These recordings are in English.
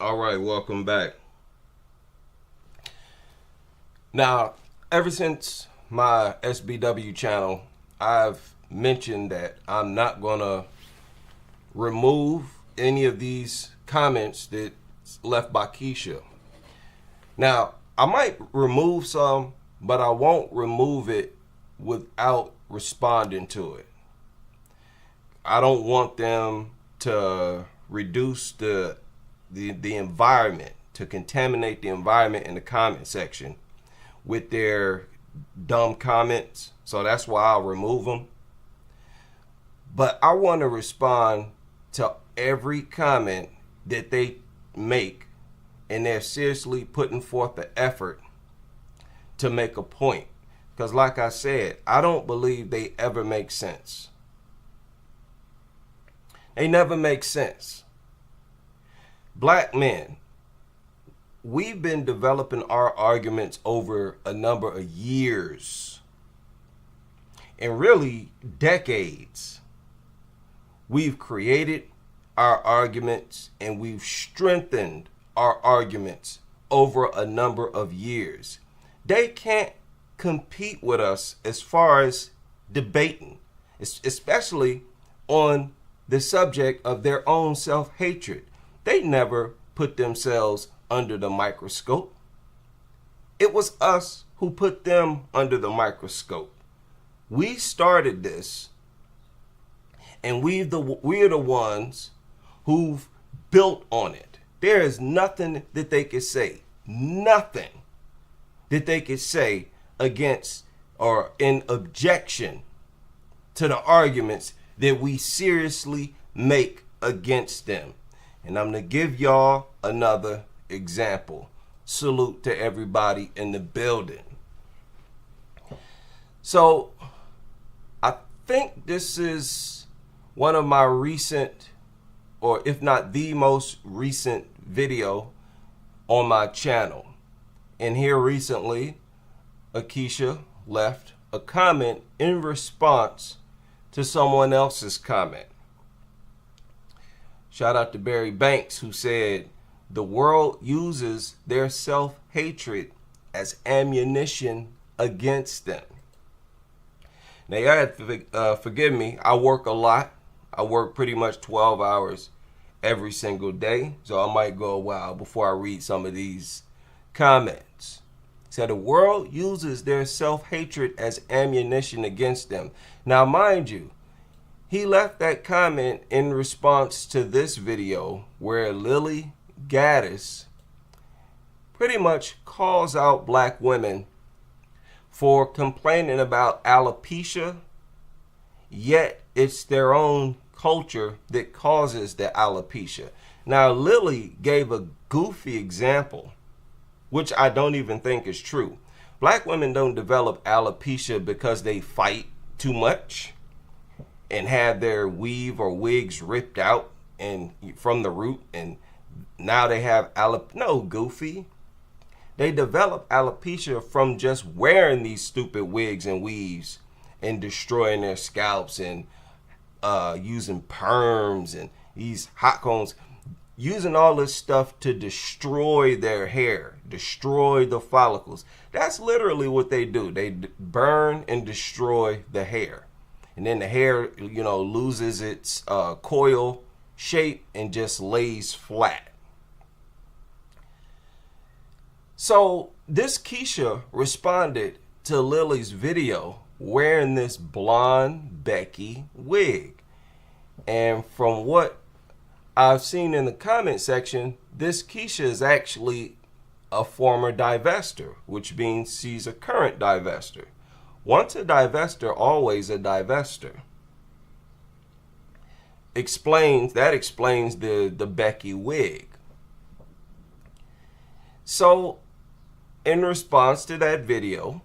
All right, welcome back. Now, ever since my SBW channel, I've mentioned that I'm not going to remove any of these comments that's left by Kiesha. Now, I might remove some, but I won't remove it without responding to it. I don't want them to reduce the environment, to contaminate the environment in the comment section with their dumb comments. So that's why I'll remove them. But I want to respond to every comment that they make, and they're seriously putting forth the effort to make a point. Because like I said, I don't believe they ever make sense. They never make sense. Black men, we've been developing our arguments over a number of years and really decades. We've created our arguments and we've strengthened our arguments over a number of years. They can't compete with us as far as debating, especially on the subject of their own self-hatred. They never put themselves under the microscope. It was us who put them under the microscope. We started this, and we're the ones who've built on it. There is nothing that they could say, nothing that they could say against or in objection to the arguments that we seriously make against them. And I'm going to give y'all another example. Salute to everybody in the building. So I think this is one of my recent, or if not the most recent video on my channel. And here recently, Kiesha left a comment in response to someone else's comment. Shout out to Barry Banks, who said, the world uses their self-hatred as ammunition against them. Now, you have to forgive me. I work a lot. I work pretty much 12 hours every single day. So I might go a while before I read some of these comments. So the world uses their self-hatred as ammunition against them. Now, mind you, he left that comment in response to this video where Lily Gaddis pretty much calls out black women for complaining about alopecia, yet it's their own culture that causes the alopecia. Now, Lily gave a goofy example, which I don't even think is true. Black women don't develop alopecia because they fight too much and have their weave or wigs ripped out and from the root, and now they have alopecia. No, goofy. They develop alopecia from just wearing these stupid wigs and weaves and destroying their scalps and using perms and these hot combs, using all this stuff to destroy their hair, destroy the follicles. That's literally what they do. They burn and destroy the hair. And then the hair, loses its coil shape and just lays flat. So this Kiesha responded to Lily's video wearing this blonde Becky wig. And from what I've seen in the comment section, this Kiesha is actually a former divester, which means she's a current divester. Once a divester, always a divester. That explains the Becky wig. So, in response to that video,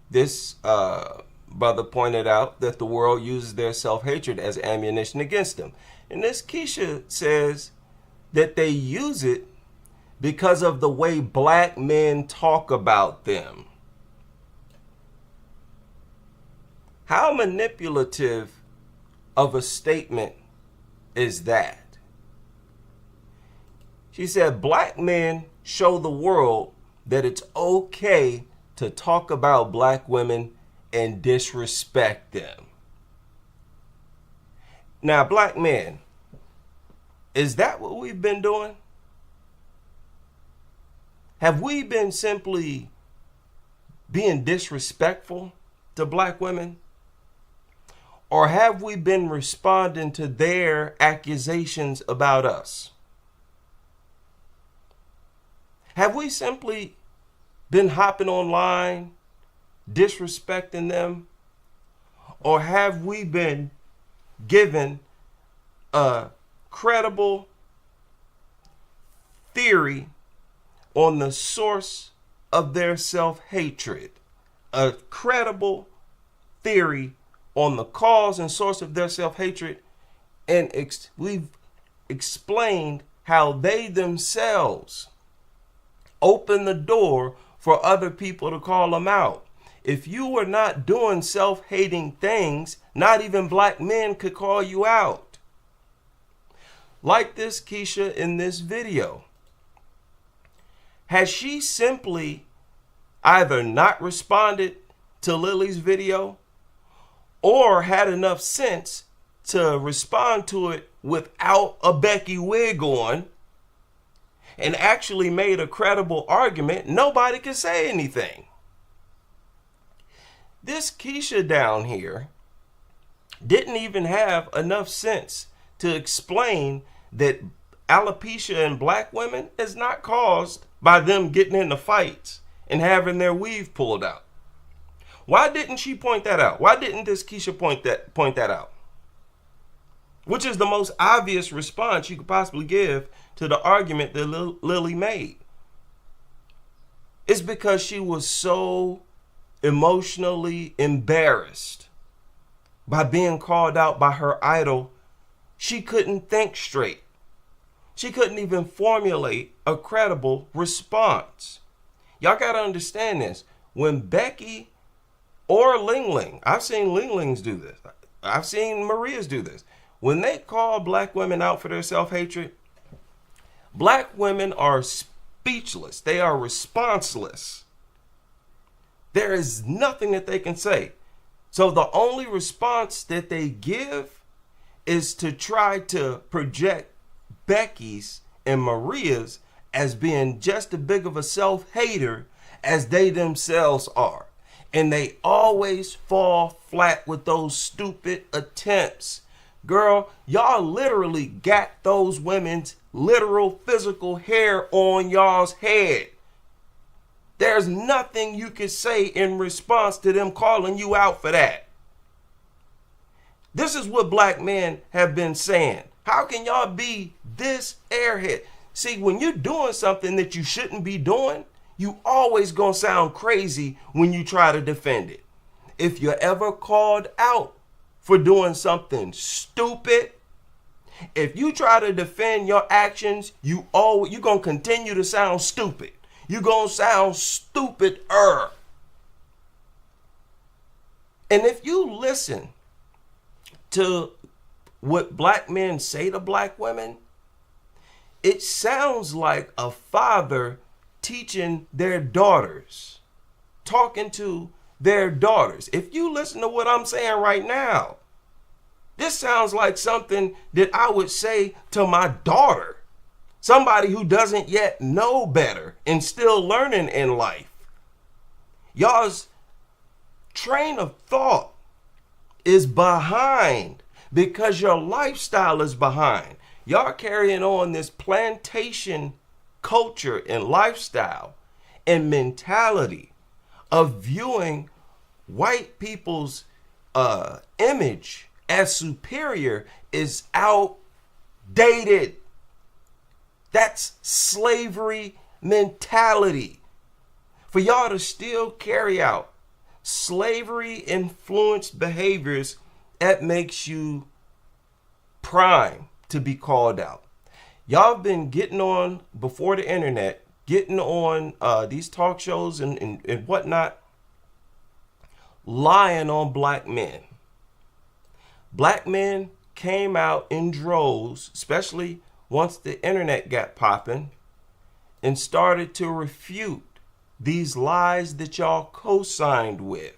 this brother pointed out that the world uses their self-hatred as ammunition against them. And this Kiesha says that they use it because of the way black men talk about them. How manipulative of a statement is that? She said, black men show the world that it's okay to talk about black women and disrespect them. Now, black men, is that what we've been doing? Have we been simply being disrespectful to black women? Or have we been responding to their accusations about us? Have we simply been hopping online, disrespecting them? Or have we been given a credible theory on the source of their self-hatred? A credible theory on the cause and source of their self-hatred, and we've explained how they themselves open the door for other people to call them out. If you were not doing self-hating things, not even black men could call you out. Like this Kiesha in this video. Has she simply either not responded to Lily's video or had enough sense to respond to it without a Becky wig on and actually made a credible argument? Nobody could say anything. This Kiesha down here didn't even have enough sense to explain that alopecia in black women is not caused by them getting into fights and having their weave pulled out. Why didn't she point that out? Why didn't this Kiesha point that out? Which is the most obvious response you could possibly give to the argument that Lily made. It's because she was so emotionally embarrassed by being called out by her idol, she couldn't think straight. She couldn't even formulate a credible response. Y'all gotta understand this. When Becky or Ling Ling, I've seen Ling Lings do this. I've seen Marias do this. When they call black women out for their self-hatred, black women are speechless. They are responseless. There is nothing that they can say. So the only response that they give is to try to project Becky's and Maria's as being just as big of a self-hater as they themselves are. And they always fall flat with those stupid attempts. Girl, y'all literally got those women's literal physical hair on y'all's head. There's nothing you can say in response to them calling you out for that. This is what black men have been saying. How can y'all be this airhead? See, when you're doing something that you shouldn't be doing, you always gonna sound crazy when you try to defend it. If you're ever called out for doing something stupid, if you try to defend your actions, you're gonna continue to sound stupid. You're gonna sound stupider. And if you listen to what black men say to black women, it sounds like a father teaching their daughters, talking to their daughters. If you listen to what I'm saying right now, this sounds like something that I would say to my daughter, somebody who doesn't yet know better and still learning in life. Y'all's train of thought is behind because your lifestyle is behind. Y'all carrying on this plantation culture and lifestyle and mentality of viewing white people's image as superior is outdated. That's slavery mentality. For y'all to still carry out slavery influenced behaviors, that makes you prime to be called out. Y'all have been getting on before the internet, getting on these talk shows and whatnot, lying on black men. Black men came out in droves, especially once the internet got popping and started to refute these lies that y'all co-signed with.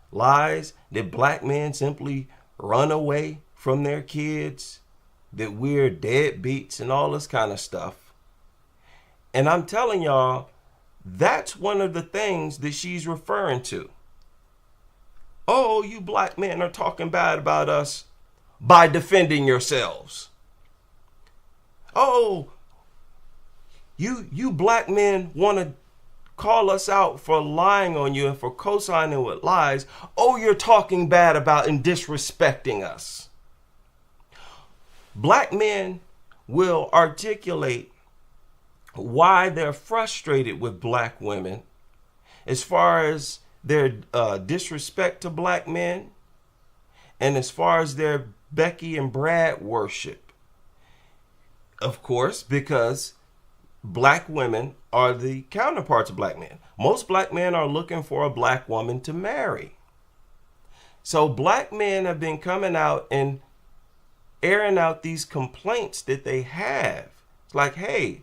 Lies that black men simply run away from their kids, that we're deadbeats and all this kind of stuff. And I'm telling y'all, that's one of the things that she's referring to. Oh, you black men are talking bad about us by defending yourselves. Oh, you black men want to call us out for lying on you and for co-signing with lies. Oh, you're talking bad about and disrespecting us. Black men will articulate why they're frustrated with black women as far as their disrespect to black men and as far as their Becky and Brad worship. Of course, because black women are the counterparts of black men. Most black men are looking for a black woman to marry. So black men have been coming out and airing out these complaints that they have. It's like, hey,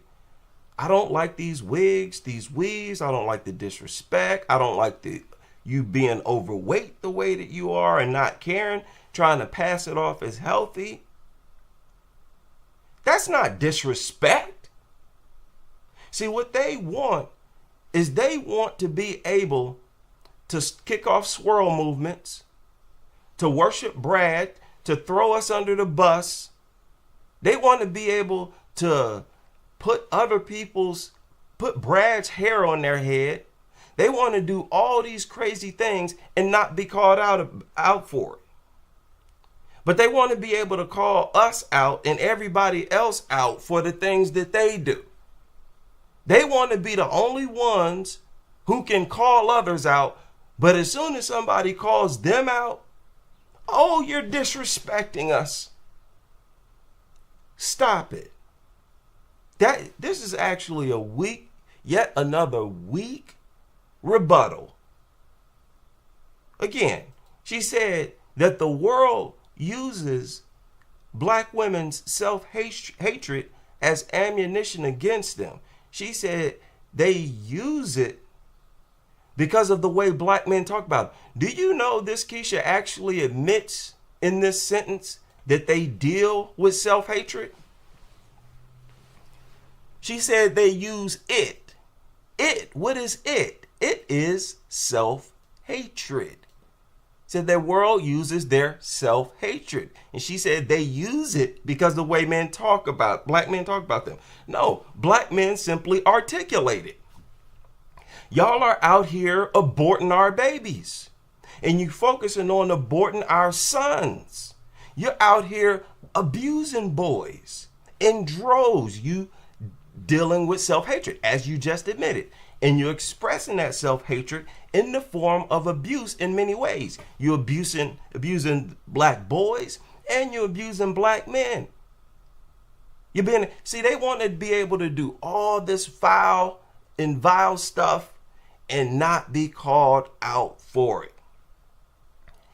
I don't like these wigs, these weaves. I don't like the disrespect. I don't like you being overweight the way that you are and not caring, trying to pass it off as healthy. That's not disrespect. See, what they want is they want to be able to kick off swirl movements, to worship Brad, to throw us under the bus. They want to be able to put Brad's hair on their head. They want to do all these crazy things and not be called out for it. But they want to be able to call us out and everybody else out for the things that they do. They want to be the only ones who can call others out. But as soon as somebody calls them out, oh, you're disrespecting us. Stop it. This is actually yet another weak rebuttal. Again, she said that the world uses black women's self-hatred as ammunition against them. She said they use it because of the way black men talk about it. Do you know this Kiesha actually admits in this sentence that they deal with self-hatred? She said they use it. What is it? It is self-hatred. Said their world uses their self-hatred. And she said they use it because the way black men talk about them. No, black men simply articulate it. Y'all are out here aborting our babies. And you focusing on aborting our sons. You're out here abusing boys in droves. You dealing with self-hatred, as you just admitted. And you're expressing that self-hatred in the form of abuse in many ways. You're abusing black boys and you're abusing black men. They want to be able to do all this foul and vile stuff and not be called out for it.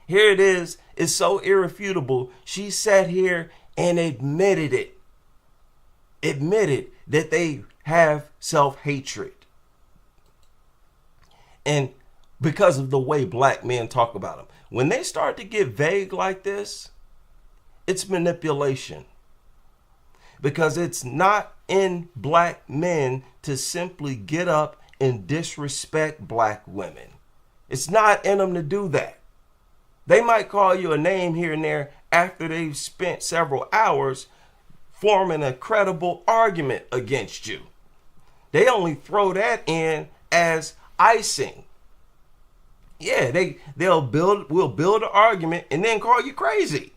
Here it is. It's so irrefutable. She sat here and admitted it. Admitted that they have self-hatred. And because of the way black men talk about them, when they start to get vague like this, it's manipulation. Because it's not in black men to simply get up and disrespect black women. It's not in them to do that. They might call you a name here and there after they've spent several hours forming a credible argument against you. They only throw that in as icing. Yeah, we'll build an argument and then call you crazy.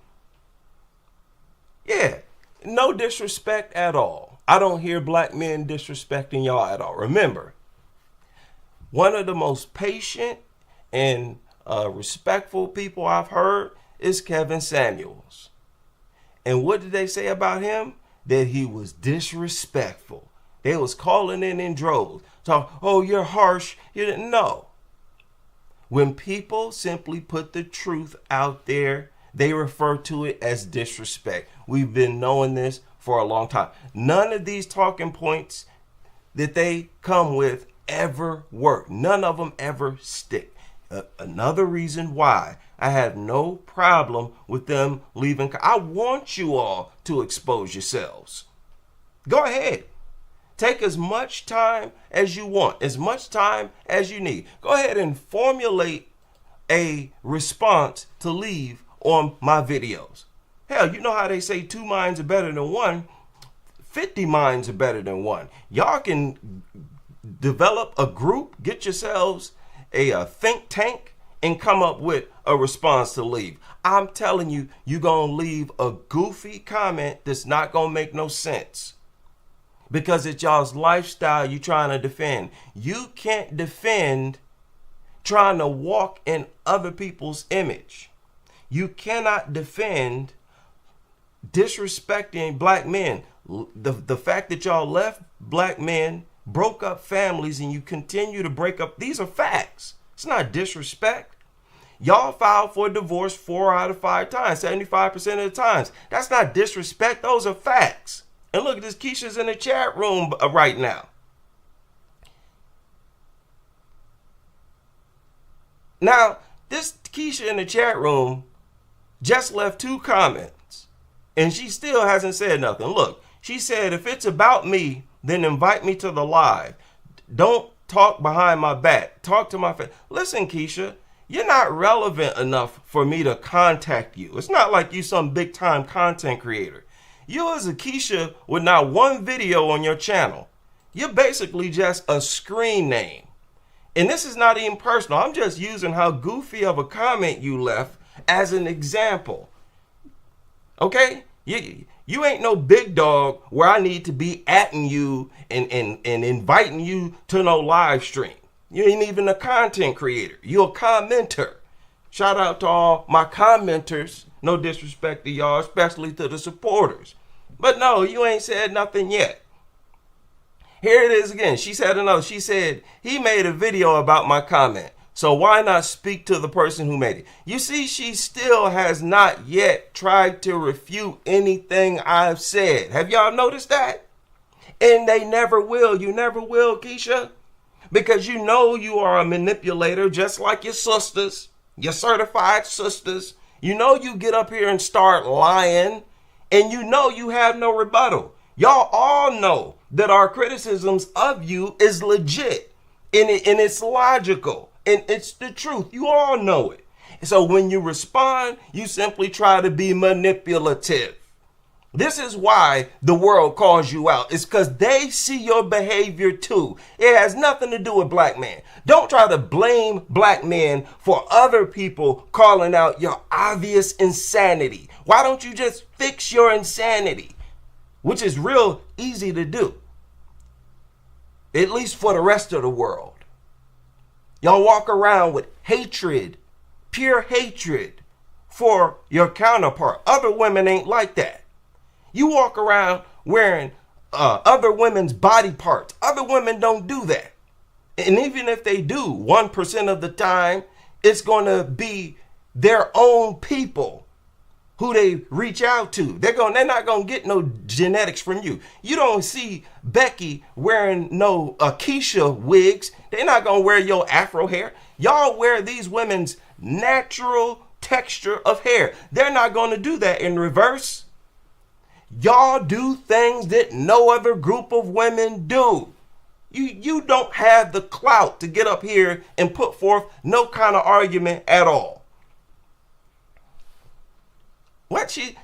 Yeah, no disrespect at all. I don't hear black men disrespecting y'all at all. Remember, one of the most patient and respectful people I've heard is Kevin Samuels. And what did they say about him? That he was disrespectful. They was calling in droves. Talk, oh, you're harsh. You didn't know. When people simply put the truth out there, they refer to it as disrespect. We've been knowing this for for a long time. None of these talking points that they come with ever work. None of them ever stick. Another reason why I have no problem with them leaving. I want you all to expose yourselves. Go ahead. Take as much time as you want, as much time as you need. Go ahead and formulate a response to leave on my videos. Hell, you know how they say 2 minds are better than 1. 50 minds are better than 1. Y'all can develop a group, get yourselves a think tank, and come up with a response to leave. I'm telling you, you're going to leave a goofy comment that's not going to make no sense. Because it's y'all's lifestyle you're trying to defend. You can't defend trying to walk in other people's image. You cannot defend disrespecting black men. The fact that y'all left black men, broke up families, and you continue to break up, these are facts. It's not disrespect. Y'all filed for divorce 4 out of 5 times, 75% of the times. That's not disrespect. Those are facts. And look at this, Kiesha's in the chat room right now. Now, this Kiesha in the chat room just left 2 comments, and she still hasn't said nothing. Look, she said, if it's about me, then invite me to the live. Don't talk behind my back. Talk to my face. Listen, Kiesha, you're not relevant enough for me to contact you. It's not like you some big time content creator. You as a Kiesha with not 1 video on your channel. You're basically just a screen name. And this is not even personal. I'm just using how goofy of a comment you left as an example. Okay? You ain't no big dog where I need to be atting you and inviting you to no live stream. You ain't even a content creator. You're a commenter. Shout out to all my commenters. No disrespect to y'all, especially to the supporters. But no, you ain't said nothing yet. Here it is again. She said another. She said, he made a video about my comment. So why not speak to the person who made it? You see, she still has not yet tried to refute anything I've said. Have y'all noticed that? And they never will. You never will, Kiesha. Because you know you are a manipulator just like your sisters, your certified sisters. You know you get up here and start lying. And you know you have no rebuttal. Y'all all know that our criticisms of you is legit. And it's logical. And it's the truth. You all know it. So when you respond, you simply try to be manipulative. This is why the world calls you out. It's because they see your behavior too. It has nothing to do with black men. Don't try to blame black men for other people calling out your obvious insanity. Why don't you just fix your insanity? Which is real easy to do. At least for the rest of the world. Y'all walk around with hatred, pure hatred for your counterpart. Other women ain't like that. You walk around wearing other women's body parts. Other women don't do that. And even if they do, 1% of the time, it's going to be their own people who they reach out to. They're not going to get no genetics from you. You don't see Becky wearing no Kiesha wigs. They're not going to wear your afro hair. Y'all wear these women's natural texture of hair. They're not going to do that in reverse. Y'all do things that no other group of women do. You don't have the clout to get up here and put forth no kind of argument at all. What she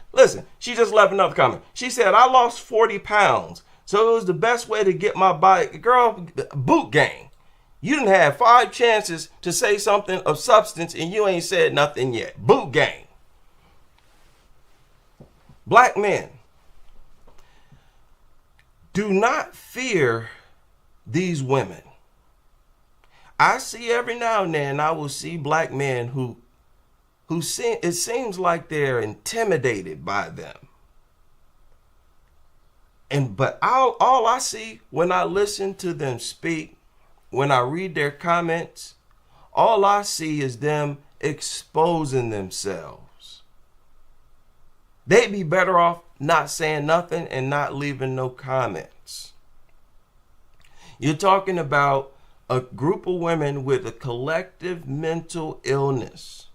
just left another comment. She said, I lost 40 pounds. So it was the best way to get my body. Girl, boot gang. You didn't have 5 chances to say something of substance and you ain't said nothing yet. Boot gang. Black men, do not fear these women. I see every now and then, I will see black men who it seems like they're intimidated by them. But all I see when I listen to them speak, when I read their comments, all I see is them exposing themselves. They'd be better off not saying nothing and not leaving no comments. You're talking about a group of women with a collective mental illness,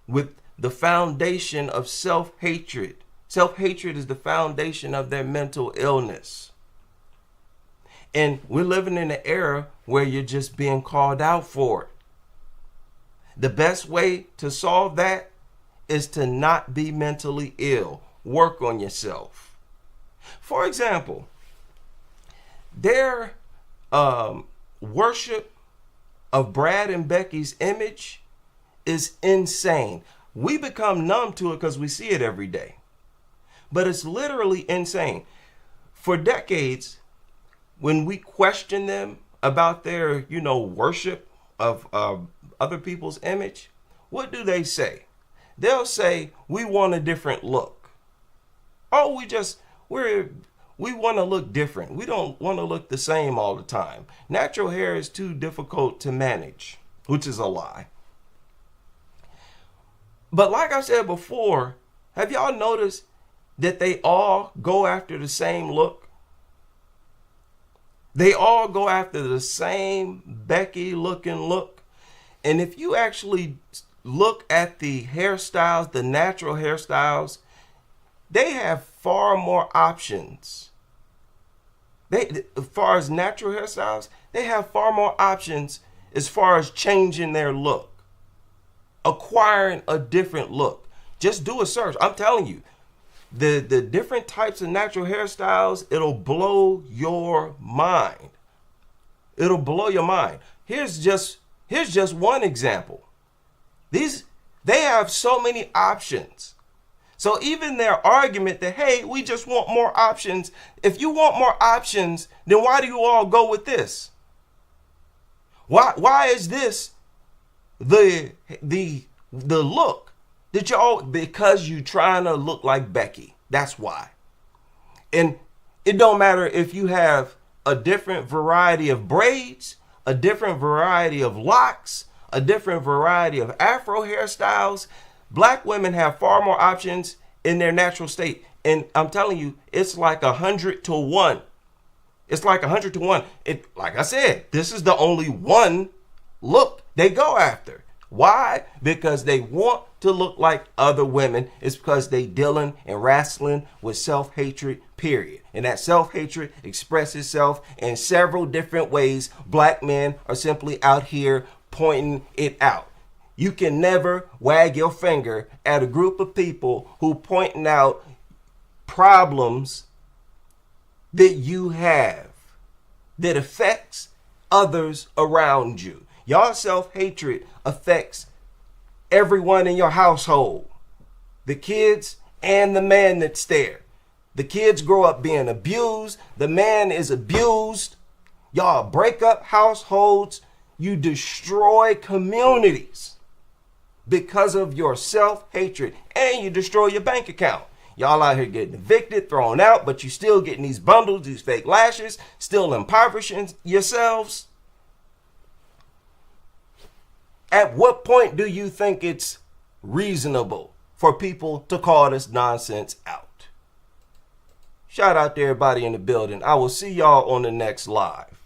with the foundation of self-hatred. Self-hatred is the foundation of their mental illness. And we're living in an era where you're just being called out for it. The best way to solve that is to not be mentally ill. Work on yourself. For example, their worship of Brad and Becky's image is insane. We become numb to it because we see it every day. But it's literally insane. For decades, when we question them about their, worship of other people's image, what do they say? They'll say, we want a different look. Oh, we want to look different. We don't want to look the same all the time. Natural hair is too difficult to manage, which is a lie. But like I said before, have y'all noticed that they all go after the same look? They all go after the same Becky looking look. And if you actually look at the hairstyles, the natural hairstyles, they have far more options. As far as natural hairstyles, they have far more options as far as changing their look, acquiring a different look. Just do a search. I'm telling you, the different types of natural hairstyles, it'll blow your mind. It'll blow your mind. Here's just one example. They have so many options. So even their argument that, hey, we just want more options. If you want more options, then why do you all go with this? Why is this the look that y'all, because you trying to look like Becky. That's why. And it don't matter if you have a different variety of braids, a different variety of locks, a different variety of afro hairstyles. Black women have far more options in their natural state. And I'm telling you, it's like 100 to 1. It's like 100 to 1. Like I said, this is the only one look they go after. Why? Because they want to look like other women. It's because they dealing and wrestling with self-hatred, period. And that self-hatred expresses itself in several different ways. Black men are simply out here pointing it out. You can never wag your finger at a group of people who pointing out problems that you have that affects others around you. Y'all self-hatred affects everyone in your household, the kids and the man that's there. The kids grow up being abused. The man is abused. Y'all break up households. You destroy communities because of your self-hatred, and you destroy your bank account. Y'all out here getting evicted, thrown out, but you still getting these bundles, these fake lashes, still impoverishing yourselves. At what point do you think it's reasonable for people to call this nonsense out? Shout out to everybody in the building. I will see y'all on the next live.